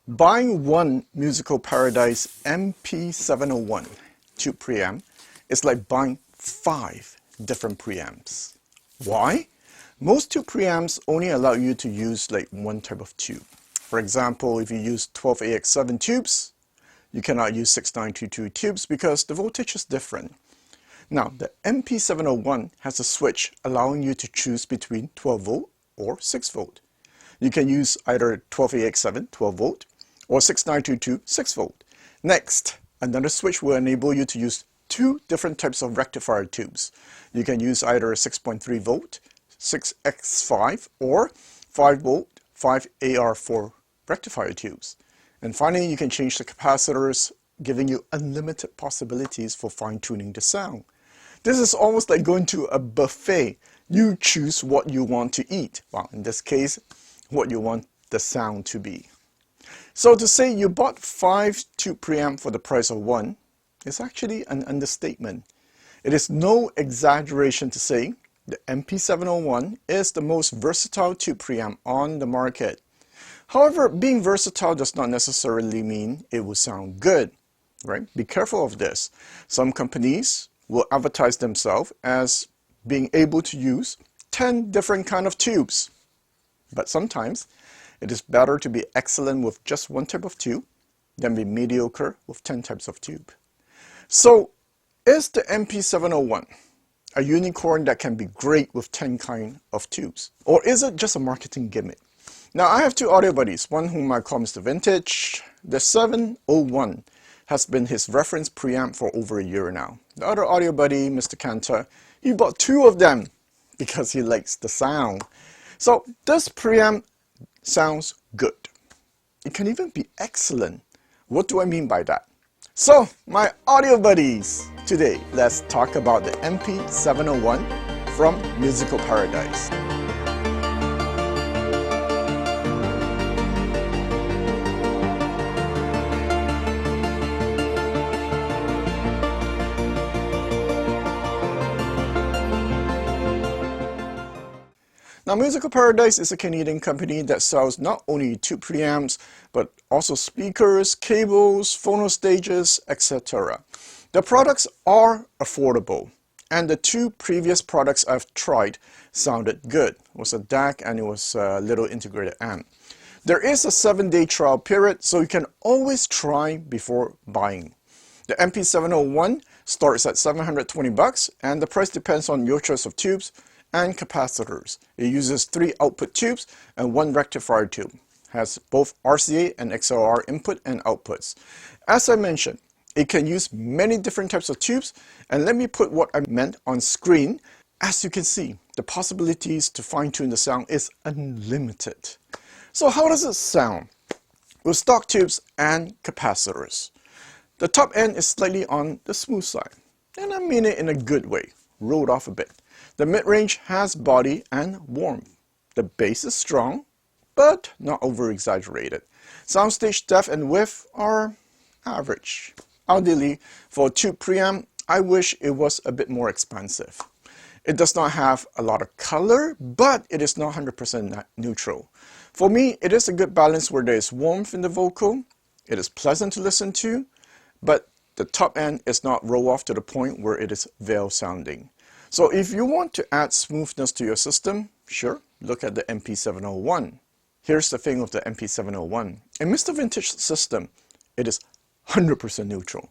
Buying one Musical Paradise MP-701 tube preamp is like buying 5 different preamps. Why? Most tube preamps only allow you to use like one type of tube. For example, if you use 12AX7 tubes, you cannot use 6922 tubes because the voltage is different. Now, the MP-701 has a switch allowing you to choose between 12 volt or 6 volt. You can use either 12AX7 12 volt or 6922 6 volt. Next, another switch will enable you to use 2 different types of rectifier tubes. You can use either 6.3 volt 6X5 or 5 volt 5AR4 rectifier tubes. And finally, you can change the capacitors, giving you unlimited possibilities for fine-tuning the sound. This is almost like going to a buffet. You choose what you want to eat. Well, in this case, what you want the sound to be. So to say you bought 5 tube preamp for the price of 1 is actually an understatement. It is no exaggeration to say the MP-701 is the most versatile tube preamp on the market. However, being versatile does not necessarily mean it will sound good, right? Be careful of this. Some companies will advertise themselves as being able to use 10 different kind of tubes. But sometimes it is better to be excellent with just one type of tube than be mediocre with 10 types of tube. So, is the MP-701 a unicorn that can be great with 10 kind of tubes? Or is it just a marketing gimmick? Now, I have 2 audio buddies, one whom I call Mr. Vintage. The 701 has been his reference preamp for over a year now. The other audio buddy, Mr. Kanta, he bought 2 of them because he likes the sound. So, this preamp sounds good. It can even be excellent. What do I mean by that? So, my audio buddies, today let's talk about the MP-701 from Musical Paradise. Now, Musical Paradise is a Canadian company that sells not only tube preamps, but also speakers, cables, phono stages, etc. The products are affordable, and the 2 previous products I've tried sounded good. It was a DAC and it was a little integrated amp. There is a 7-day trial period, so you can always try before buying. The MP-701 starts at $720, and the price depends on your choice of tubes and capacitors. It uses 3 output tubes and 1 rectifier tube. Has both RCA and XLR input and outputs. As I mentioned, it can use many different types of tubes, and let me put what I meant on screen. As you can see, the possibilities to fine-tune the sound is unlimited. So how does it sound? With stock tubes and capacitors. The top end is slightly on the smooth side, and I mean it in a good way, rolled off a bit. The mid-range has body and warmth. The bass is strong, but not over-exaggerated. Soundstage depth and width are average. Ideally, for a tube preamp, I wish it was a bit more expansive. It does not have a lot of color, but it is not 100% neutral. For me, it is a good balance where there is warmth in the vocal, it is pleasant to listen to, but the top end is not roll off to the point where it is veil sounding. So if you want to add smoothness to your system, sure, look at the MP-701. Here's the thing with the MP-701. In Mr. Vintage's system, it is 100% neutral.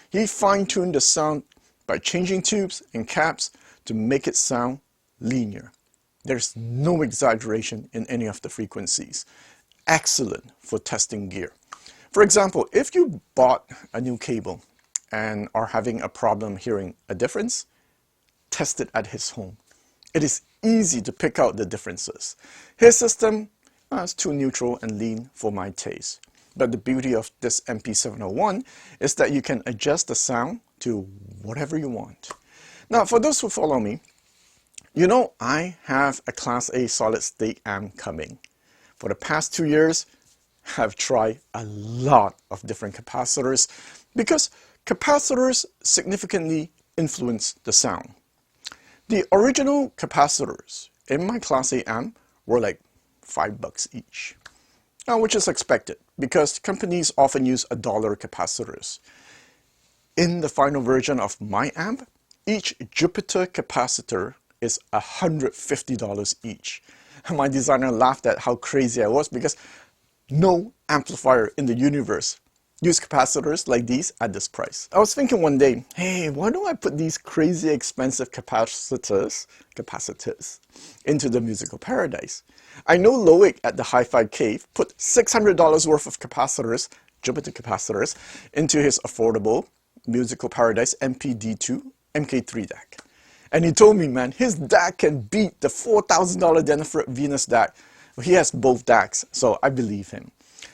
He fine-tuned the sound by changing tubes and caps to make it sound linear. There's no exaggeration in any of the frequencies. Excellent for testing gear. For example, if you bought a new cable and are having a problem hearing a difference, test it at his home. It is easy to pick out the differences. His system is too neutral and lean for my taste. But the beauty of this MP-701 is that you can adjust the sound to whatever you want. Now, for those who follow me, you know I have a Class A solid state amp coming. For the past 2 years, I've tried a lot of different capacitors because capacitors significantly influence the sound. The original capacitors in my Class A amp were like $5 each. Now, which is expected because companies often use $1 capacitors. In the final version of my amp, each Jupiter capacitor is $150 each. And my designer laughed at how crazy I was because no amplifier in the universe use capacitors like these at this price. I was thinking one day, hey, why don't I put these crazy expensive capacitors into the musical paradise? I know Loic at the Hi-Fi Cave put $600 worth of capacitors, Jupiter capacitors, into his affordable musical paradise MPD2 MK3 DAC. And he told me, man, his DAC can beat the $4,000 Denafrit Venus DAC. He has both DACs, so I believe him.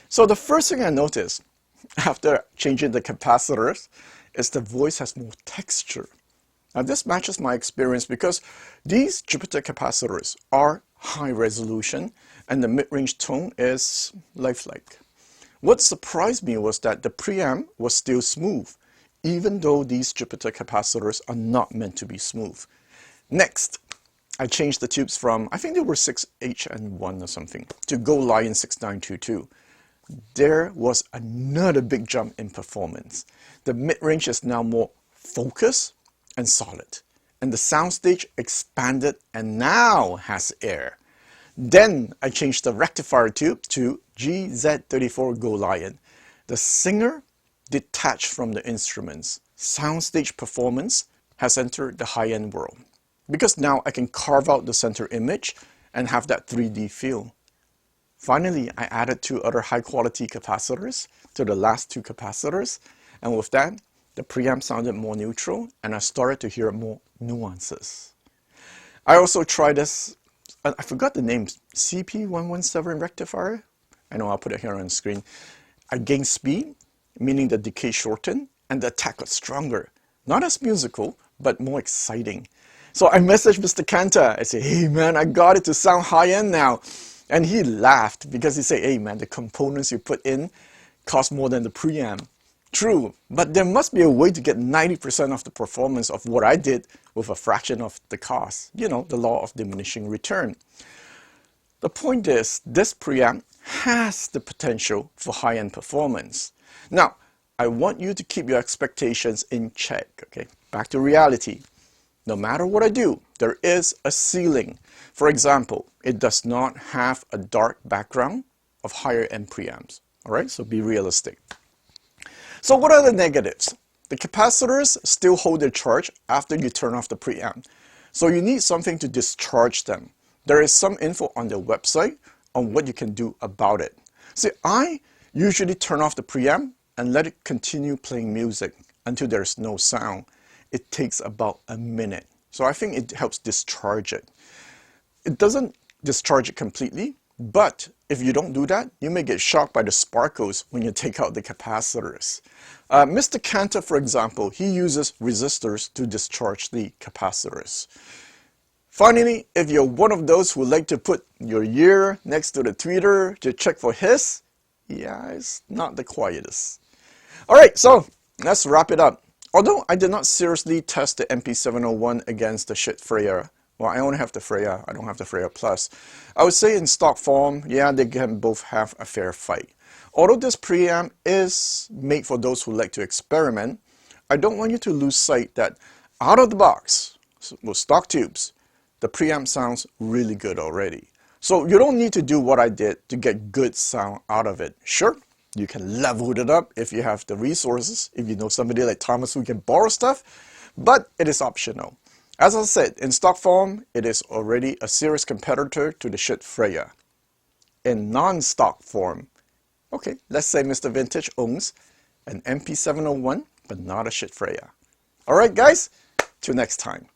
So the first thing I noticed after changing the capacitors is the voice has more texture. Now this matches my experience because these Jupiter capacitors are high resolution and the mid-range tone is lifelike. What surprised me was that the preamp was still smooth, even though these Jupiter capacitors are not meant to be smooth. Next, I changed the tubes from, I think they were 6HN1 or something, to Galion 6922. There was another big jump in performance. The mid-range is now more focused and solid, and the soundstage expanded and now has air. Then I changed the rectifier tube to GZ34 Galion. The singer detached from the instruments. Soundstage performance has entered the high-end world because now I can carve out the center image and have that 3D feel. Finally, I added 2 other high-quality capacitors to the last 2 capacitors, and with that, the preamp sounded more neutral and I started to hear more nuances. I also tried this, I forgot the name, CP117 rectifier. I know I'll put it here on the screen. I gained speed, meaning the decay shortened, and the attack got stronger. Not as musical, but more exciting. So I messaged Mr. Kanta. I said, hey man, I got it to sound high-end now. And he laughed because he said, hey man, the components you put in cost more than the preamp. True, but there must be a way to get 90% of the performance of what I did with a fraction of the cost. You know, the law of diminishing return. The point is, this preamp has the potential for high-end performance. Now, I want you to keep your expectations in check, okay? Back to reality. No matter what I do, there is a ceiling. For example, it does not have a dark background of higher end preamps. All right, so be realistic. So what are the negatives? The capacitors still hold their charge after you turn off the preamp. So you need something to discharge them. There is some info on their website on what you can do about it. See, I usually turn off the preamp and let it continue playing music until there's no sound. It takes about a minute. So I think it helps discharge it. It doesn't discharge it completely, but if you don't do that, you may get shocked by the sparkles when you take out the capacitors. Mr. Kanta, for example, he uses resistors to discharge the capacitors. Finally, if you're one of those who like to put your ear next to the tweeter to check for hiss, yeah, it's not the quietest. Alright, so let's wrap it up. Although I did not seriously test the MP-701 against the shit Freya, well, I only have the Freya, I don't have the Freya Plus. I would say in stock form, yeah, they can both have a fair fight. Although this preamp is made for those who like to experiment, I don't want you to lose sight that out of the box, with stock tubes, the preamp sounds really good already. So you don't need to do what I did to get good sound out of it. Sure, you can level it up if you have the resources, if you know somebody like Thomas who can borrow stuff, but it is optional. As I said, in stock form, it is already a serious competitor to the shit Freya. In non-stock form, okay, let's say Mr. Vintage owns an MP-701, but not a shit Freya. Alright guys, till next time.